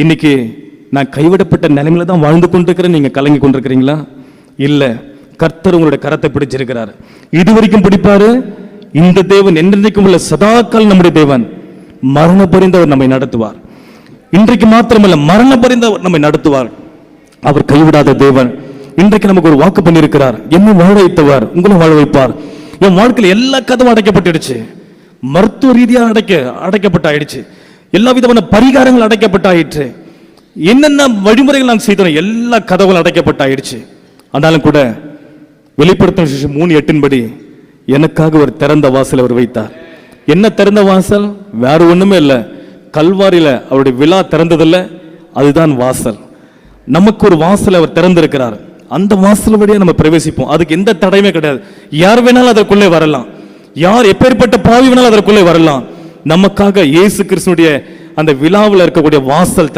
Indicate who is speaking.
Speaker 1: இன்னைக்கு நான் கைவிடப்பட்ட நிலைமையில தான் வாழ்ந்து கொண்டிருக்கிறேன். நீங்க கலங்கி கொண்டிருக்கிறீங்களா? இல்ல, கர்த்தர் உங்களுடைய கரத்தை பிடிச்சிருக்கிறார். இதுவரைக்கும் பிடிப்பாரு. இந்த தேவன் என்றைக்கும் உள்ள சதாக்கால் நம்முடைய தேவன். மரண பரிந்தவர் நம்மை நடத்துவார். இன்றைக்கு மாத்திரமல்ல, மரண பரிந்தவர் நம்மை நடத்துவார். அவர் கைவிடாத தேவன். இன்றைக்கு நமக்கு ஒரு வாக்கு பண்ணியிருக்கிறார். என்ன வாழ வைத்தவர், உங்களை வாழ வைப்பார். என் வாழ்க்கையில் எல்லா கதவும் அடைக்கப்பட்டுடுச்சு. மருத்துவ ரீதியாக அடைக்கப்பட்டாயிடுச்சு. எல்லா விதமான பரிகாரங்கள் அடைக்கப்பட்டாயிற்று. என்னென்ன வழிமுறைகள் நான் செய்தோம், எல்லா கதவுகள் அடைக்கப்பட்டாயிடுச்சு. ஆனாலும் கூட வெளிப்படுத்தும் 3:8 படி எனக்காக ஒரு திறந்த வாசல் அவர் வைத்தார். என்ன திறந்த வாசல்? வேற ஒண்ணுமே இல்லை. கல்வாரியில அவருடைய விழா திறந்ததில்லை, அதுதான் வாசல். நமக்கு ஒரு வாசல் அவர் திறந்திருக்கிறார். அந்த வாசல் வழியா நம்ம பிரவேசிப்போம். அதுக்கு எந்த தடையுமே கிடையாது. யார் வேணாலும் அதற்குள்ளே வரலாம். யார் எப்பேற்பட்ட பாவி வேணாலும் அதற்குள்ளே வரலாம். நமக்காக இயேசு கிறிஸ்துடைய அந்த விழாவில் இருக்கக்கூடிய வாசல்